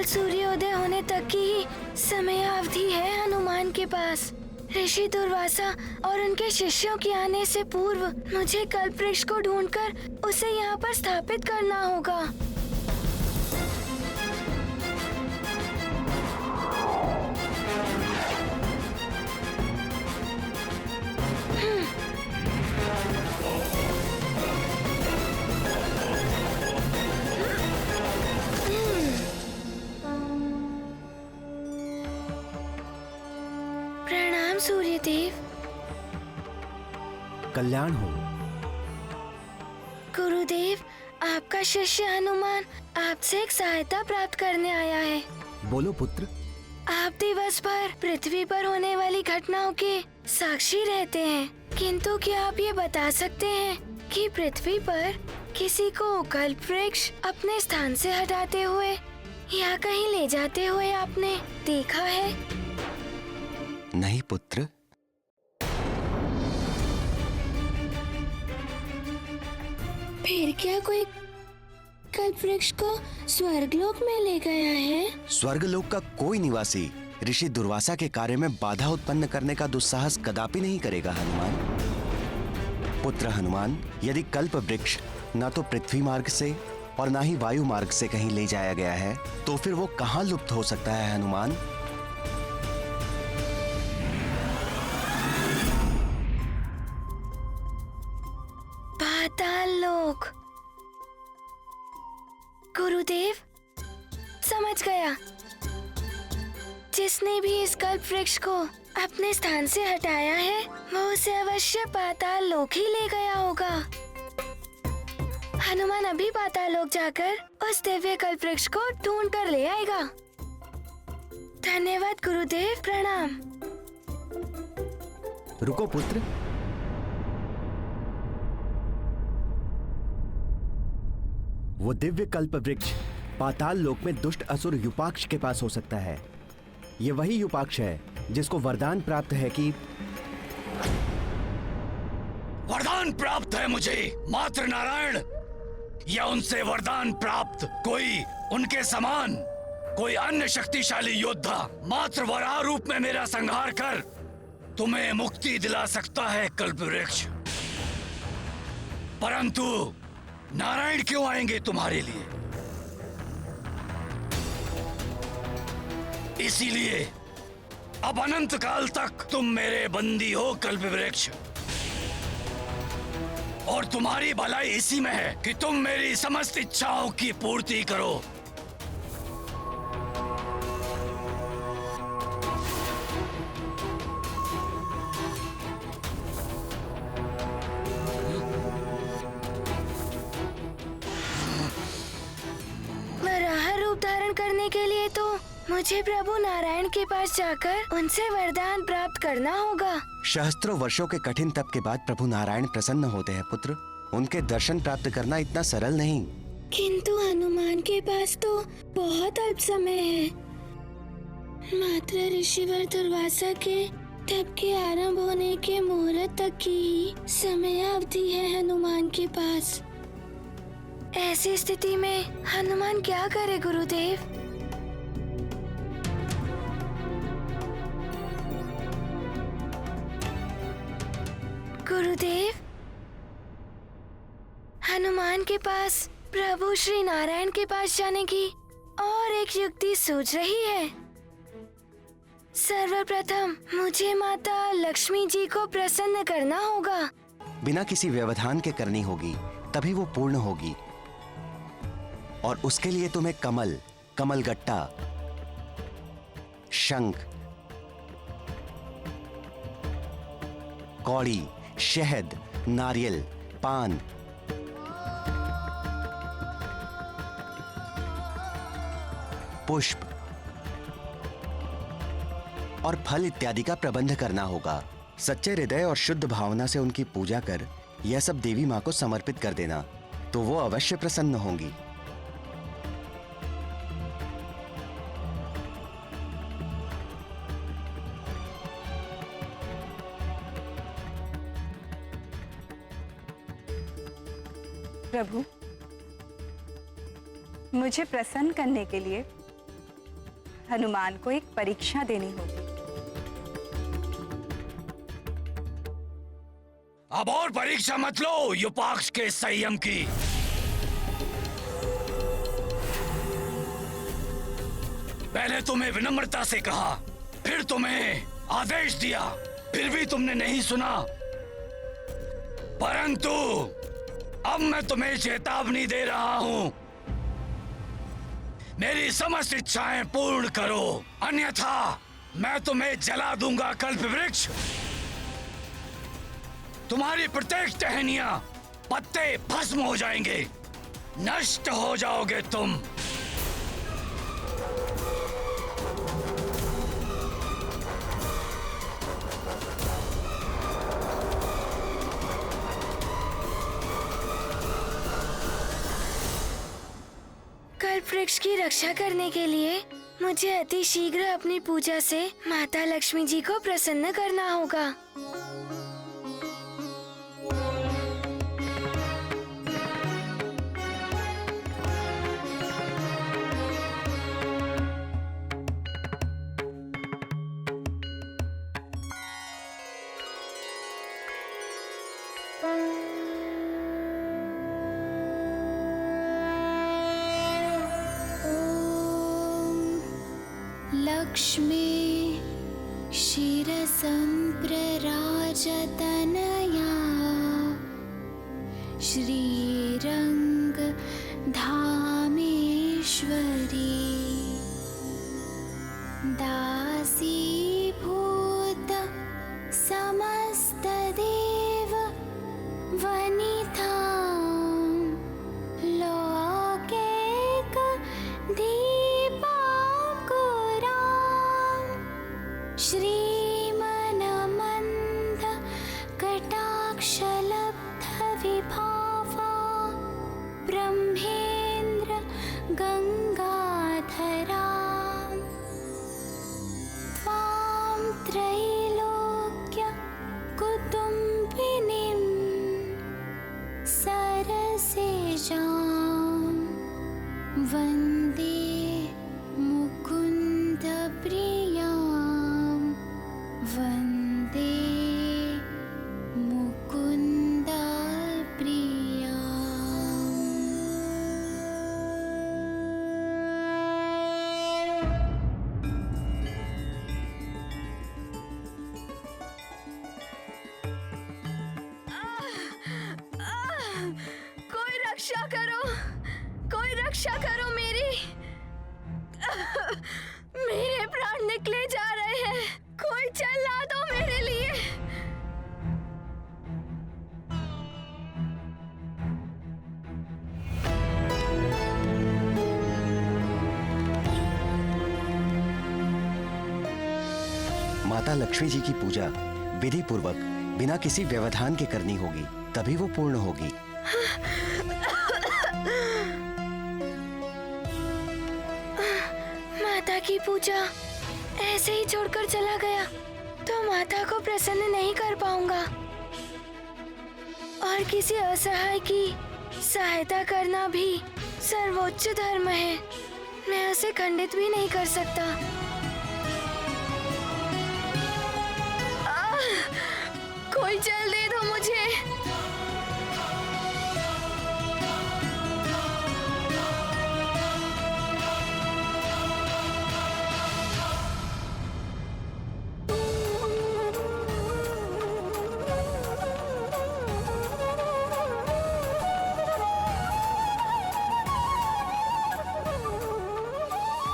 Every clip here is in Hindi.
सूर्योदय होने तक की ही समय अवधि है हनुमान के पास। ऋषि दुर्वासा और उनके शिष्यों के आने से पूर्व मुझे कल्पवृक्ष को ढूंढकर उसे यहाँ पर स्थापित करना होगा। प्रणाम सूर्यदेव। कल्याण हो। गुरुदेव, आपका शिष्य हनुमान आपसे एक सहायता प्राप्त करने आया है। बोलो पुत्र। आप दिवस भर पृथ्वी पर होने वाली घटनाओं के साक्षी रहते हैं, किंतु क्या आप ये बता सकते हैं कि पृथ्वी पर किसी को कल्पवृक्ष अपने स्थान से हटाते हुए या कहीं ले जाते हुए आपने देखा है? नहीं पुत्र। फिर क्या कोई कल्पवृक्ष को स्वर्गलोक में ले गया है? स्वर्गलोक का कोई निवासी ऋषि दुर्वासा के कार्य में बाधा उत्पन्न करने का दुस्साहस कदापि नहीं करेगा हनुमान। पुत्र हनुमान, यदि कल्प वृक्ष न तो पृथ्वी मार्ग से और न ही वायु मार्ग से कहीं ले जाया गया है, तो फिर वो कहाँ लुप्त हो सकता है हनुमान? पाताल लोक। गुरुदेव, समझ गया। जिसने भी इस कल्पवृक्ष को अपने स्थान से हटाया है वो उसे अवश्य पाताल लोक ही ले गया होगा। हनुमान अभी पाताल लोक जाकर उस दिव्य कल्पवृक्ष को ढूंढ कर ले आएगा। धन्यवाद गुरुदेव, प्रणाम। रुको पुत्र। वो दिव्य कल्प वृक्ष पाताल लोक में दुष्ट असुर युपाक्ष के पास हो सकता है। ये वही युपाक्ष है जिसको वरदान प्राप्त है कि वरदान प्राप्त है मुझे मात्र नारायण, या उनसे वरदान प्राप्त कोई उनके समान कोई अन्य शक्तिशाली योद्धा मात्र वराह रूप में मेरा संहार कर तुम्हें मुक्ति दिला सकता है कल्पवृक्ष। परंतु नारायण क्यों आएंगे तुम्हारे लिए? इसीलिए अब अनंत काल तक तुम मेरे बंदी हो कल्पवृक्ष, और तुम्हारी भलाई इसी में है कि तुम मेरी समस्त इच्छाओं की पूर्ति करो। वराह रूप धारण करने के लिए तो मुझे प्रभु नारायण के पास जाकर उनसे वरदान प्राप्त करना होगा। सहस्त्रों वर्षों के कठिन तप के बाद प्रभु नारायण प्रसन्न होते हैं पुत्र। उनके दर्शन प्राप्त करना इतना सरल नहीं। किंतु हनुमान के पास तो बहुत अल्प समय है। मात्र ऋषिवर दुर्वासा के तप के आरंभ होने के मुहूर्त तक की ही समय अवधि है हनुमान के पास। ऐसी स्थिति में हनुमान क्या करे गुरुदेव? गुरुदेव, हनुमान के पास प्रभु श्री नारायण के पास जाने की और एक युक्ति सूझ रही है। सर्वप्रथम मुझे माता लक्ष्मी जी को प्रसन्न करना होगा। बिना किसी व्यवधान के करनी होगी, तभी वो पूर्ण होगी। और उसके लिए तुम्हें कमल, कमलगट्टा, शंख, कौड़ी, शहद, नारियल, पान, पुष्प और फल इत्यादि का प्रबंध करना होगा। सच्चे हृदय और शुद्ध भावना से उनकी पूजा कर यह सब देवी माँ को समर्पित कर देना, तो वो अवश्य प्रसन्न होंगी। प्रभु, मुझे प्रसन्न करने के लिए हनुमान को एक परीक्षा देनी होगी। अब और परीक्षा मत लो युपाक्ष के संयम की। पहले तुम्हें विनम्रता से कहा, फिर तुम्हें आदेश दिया, फिर भी तुमने नहीं सुना। परंतु अब मैं तुम्हें चेतावनी दे रहा हूं, मेरी समस्त इच्छाएं पूर्ण करो, अन्यथा मैं तुम्हें जला दूंगा कल्प वृक्ष। तुम्हारी प्रत्येक टहनियां, पत्ते भस्म हो जाएंगे, नष्ट हो जाओगे तुम। कल्प वृक्ष की रक्षा करने के लिए मुझे अति शीघ्र अपनी पूजा से माता लक्ष्मी जी को प्रसन्न करना होगा। लक्ष्मी शिरसंप्रराजतनया श्रीरंग धामेश्वरी दासीभूत समस्तदेव वनिता लोकैक दीपांकुरा श्रीमनमन्द कटाक्षलब्ध विभावा ब्रह्मेन्द्र गंगाधरा त्वां त्रैलोक्य कुटुम्बिनीं सरसिजां वन्दे मुकुन्द प्रियां वन्दे मुकुन्द प्रियां। कोई रक्षा करो, कोई रक्षा करो मेरी। मेरे प्राण निकले जा रहे हैं, कोई चला दो मेरे लिए। माता लक्ष्मी जी की पूजा विधि पूर्वक बिना किसी व्यवधान के करनी होगी, तभी वो पूर्ण होगी। माता की पूजा ऐसे ही छोड़कर चला गया तो माता को प्रसन्न नहीं कर पाऊंगा, और किसी असहाय की सहायता करना भी सर्वोच्च धर्म है। मैं उसे खंडित भी नहीं कर सकता। कोई जल दे दो मुझे।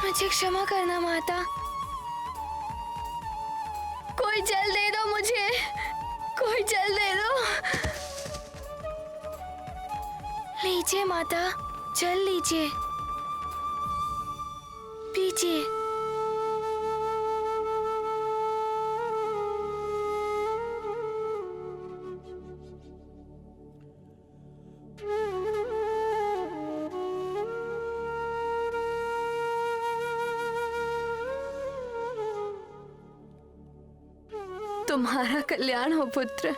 मुझे क्षमा करना माता, कोई जल दे दो मुझे, कोई जल दे दो। लीजिए माता, जल लीजिए, पीजिए। तुम्हारा कल्याण हो पुत्र।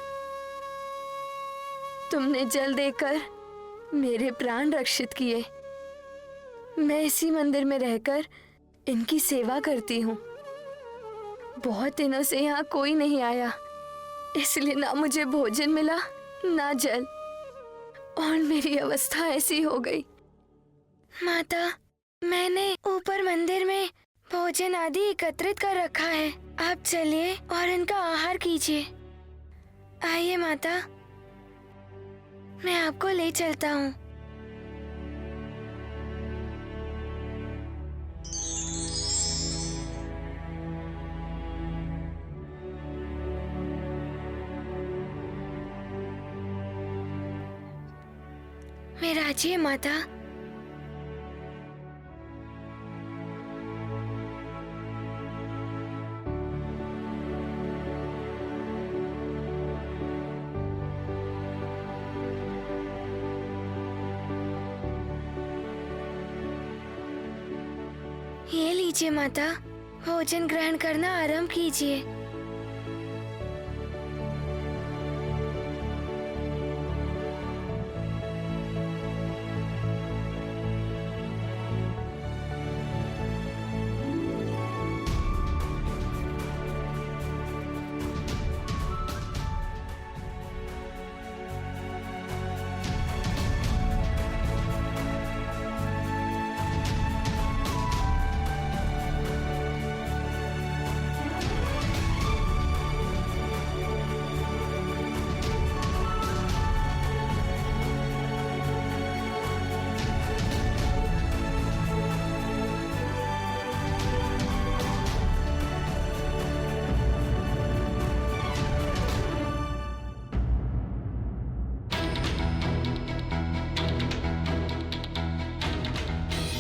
तुमने जल देकर मेरे प्राण रक्षित किए। मैं इसी मंदिर में रहकर इनकी सेवा करती हूँ। बहुत दिनों से यहाँ कोई नहीं आया, इसलिए ना मुझे भोजन मिला ना जल, और मेरी अवस्था ऐसी हो गई। माता, मैंने ऊपर मंदिर में भोजन आदि एकत्रित कर रखा है, आप चलिए और इनका आहार कीजिए। आइए माता, मैं आपको ले चलता हूँ। विराजिए माता। ये लीजिए माता, भोजन ग्रहण करना आरंभ कीजिए।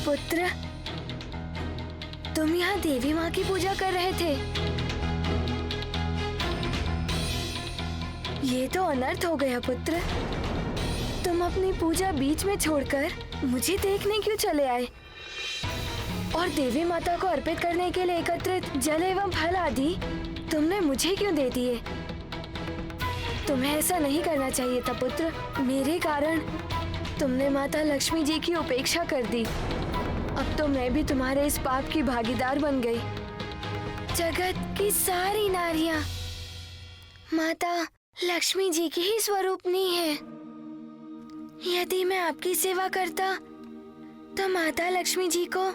पुत्र, तुम यहाँ देवी माँ की पूजा कर रहे थे। ये तो अनर्थ हो गया पुत्र। तुम अपनी पूजा बीच में छोड़कर मुझे देखने क्यों चले आए? और देवी माता को अर्पित करने के लिए एकत्रित जल एवं फल आदि तुमने मुझे क्यों दे दिए? तुम्हें ऐसा नहीं करना चाहिए था पुत्र। मेरे कारण तुमने माता लक्ष्मी जी की उपेक्षा कर दी। अब तो मैं भी तुम्हारे इस पाप की भागीदार बन गई। जगत की सारी नारियां माता लक्ष्मी जी की ही स्वरूपनी है। यदि मैं आपकी सेवा करता तो माता लक्ष्मी जी को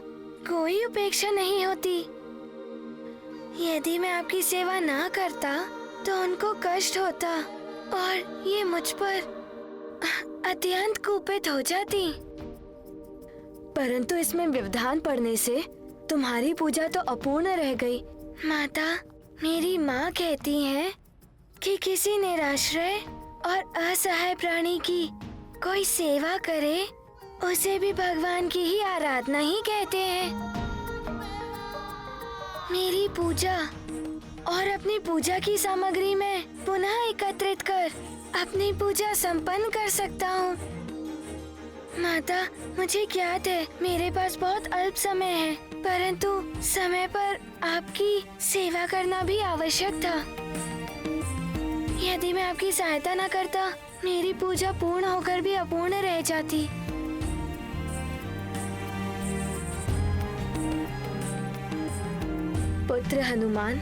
कोई उपेक्षा नहीं होती। यदि मैं आपकी सेवा ना करता तो उनको कष्ट होता और ये मुझ पर अत्यंत कुपित हो जाती। परंतु इसमें व्यवधान पड़ने से तुम्हारी पूजा तो अपूर्ण रह गई। माता, मेरी माँ कहती हैं कि किसी निराश्रय और असहाय प्राणी की कोई सेवा करे उसे भी भगवान की ही आराधना ही कहते हैं। मेरी पूजा और अपनी पूजा की सामग्री में पुनः एकत्रित कर अपनी पूजा संपन्न कर सकता हूँ। माता, मुझे ज्ञात है मेरे पास बहुत अल्प समय है, परंतु समय पर आपकी सेवा करना भी आवश्यक था। यदि मैं आपकी सहायता न करता, मेरी पूजा पूर्ण होकर भी अपूर्ण रह जाती। पुत्र हनुमान,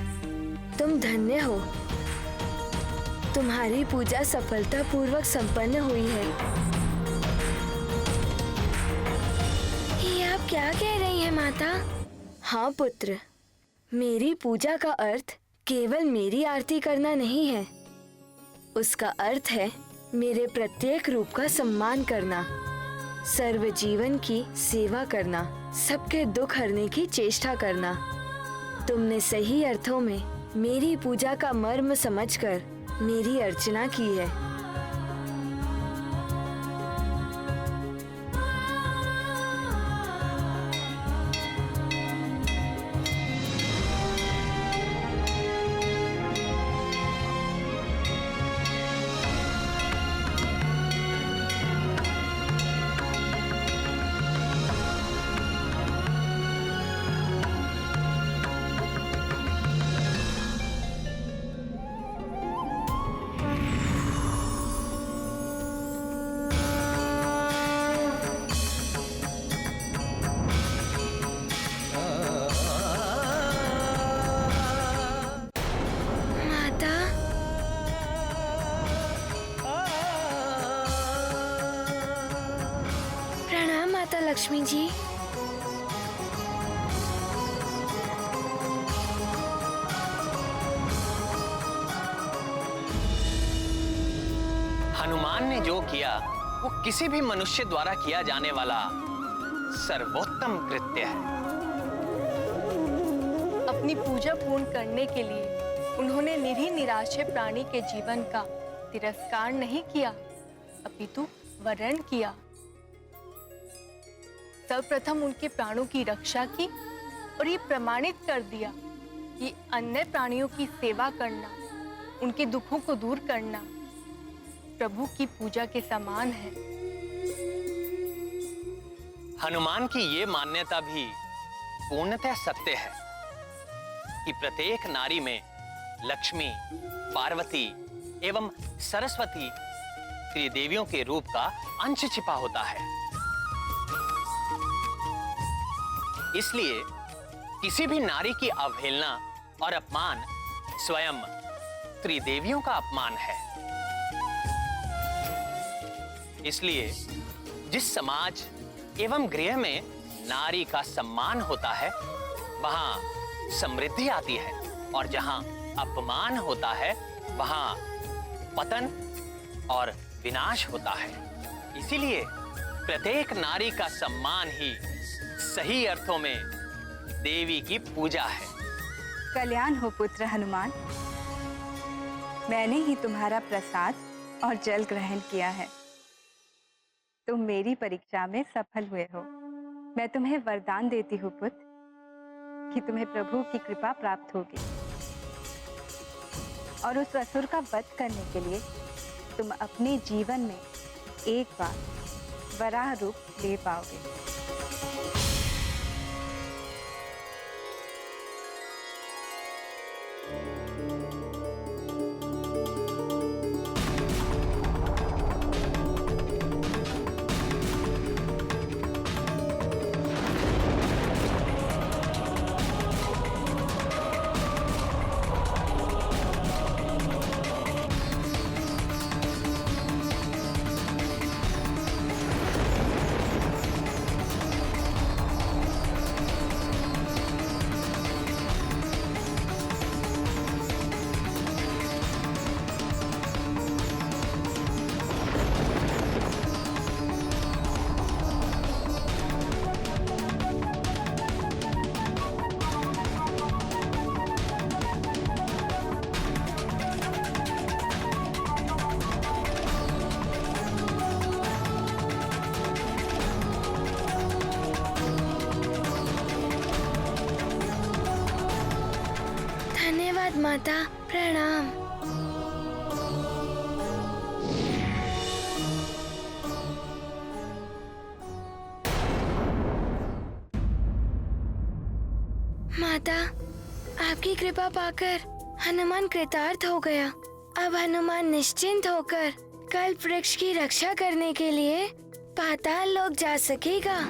तुम धन्य हो। तुम्हारी पूजा सफलतापूर्वक संपन्न हुई है। क्या कह रही है माता? हाँ पुत्र, मेरी पूजा का अर्थ केवल मेरी आरती करना नहीं है। उसका अर्थ है मेरे प्रत्येक रूप का सम्मान करना, सर्व जीवन की सेवा करना, सबके दुख हरने की चेष्टा करना। तुमने सही अर्थों में मेरी पूजा का मर्म समझकर मेरी अर्चना की है। लक्ष्मी जी। हनुमान ने जो किया वो किसी भी मनुष्य द्वारा किया जाने वाला सर्वोत्तम कृत्य है। अपनी पूजा पूर्ण करने के लिए उन्होंने निरीह निराश्रय प्राणी के जीवन का तिरस्कार नहीं किया, अपितु वरण किया। सर्वप्रथम उनके प्राणों की रक्षा की और ये प्रमाणित कर दिया कि अन्य प्राणियों की सेवा करना, उनके दुखों को दूर करना प्रभु की पूजा के समान है। हनुमान की ये मान्यता भी पूर्णतः सत्य है कि प्रत्येक नारी में लक्ष्मी, पार्वती एवं सरस्वती त्रिदेवियों के रूप का अंश छिपा होता है। इसलिए किसी भी नारी की अवहेलना और अपमान स्वयं त्रिदेवियों का अपमान है। इसलिए जिस समाज एवं गृह में नारी का सम्मान होता है वहां समृद्धि आती है, और जहां अपमान होता है वहां पतन और विनाश होता है। इसीलिए प्रत्येक नारी का सम्मान ही सही अर्थों में देवी की पूजा है। कल्याण हो पुत्र हनुमान। मैंने ही तुम्हारा प्रसाद और जल ग्रहण किया है। तुम मेरी परीक्षा में सफल हुए हो। मैं तुम्हें वरदान देती हूँ पुत्र कि तुम्हें प्रभु की कृपा प्राप्त होगी और उस असुर का वध करने के लिए तुम अपने जीवन में एक बार वराह रूप ले पाओगे। धन्यवाद माता, प्रणाम। माता, आपकी कृपा पाकर हनुमान कृतार्थ हो गया। अब हनुमान निश्चिंत होकर कल्प वृक्ष की रक्षा करने के लिए पाताल लोक जा सकेगा।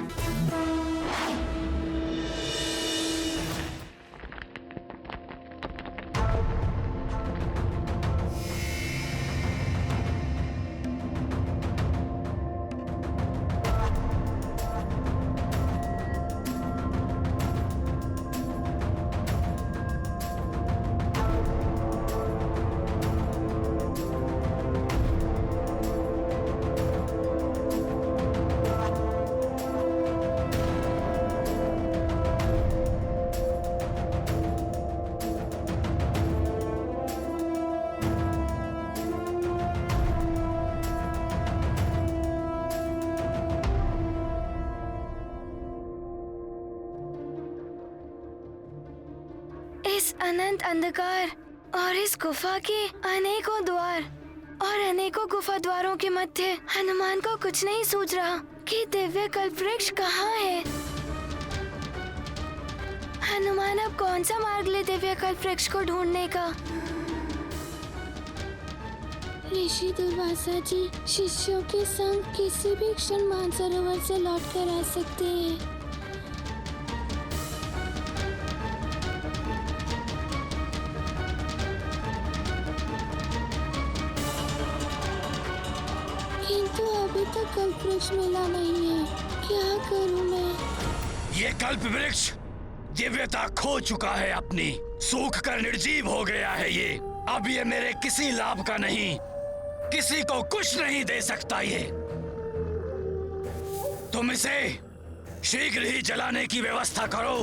इस अनंत अंधकार और इस गुफा के अनेकों द्वार और अनेकों गुफा द्वारों के मध्य हनुमान को कुछ नहीं सूझ रहा कि दिव्य कल्प वृक्ष कहाँ है। हनुमान अब कौन सा मार्ग ले दिव्य कल्प वृक्ष को ढूंढने का? ऋषि दुर्वासा जी शिष्यों के संग किसी भी क्षण मानसरोवर से लौट कर आ सकते हैं। किंतु अभी तक कल्प वृक्ष मिला नहीं है। क्या करूं मैं? ये कल्प वृक्ष दिव्यता खो चुका है अपनी, सूख कर निर्जीव हो गया है ये। अब ये मेरे किसी लाभ का नहीं, किसी को कुछ नहीं दे सकता ये। तुम इसे शीघ्र ही जलाने की व्यवस्था करो।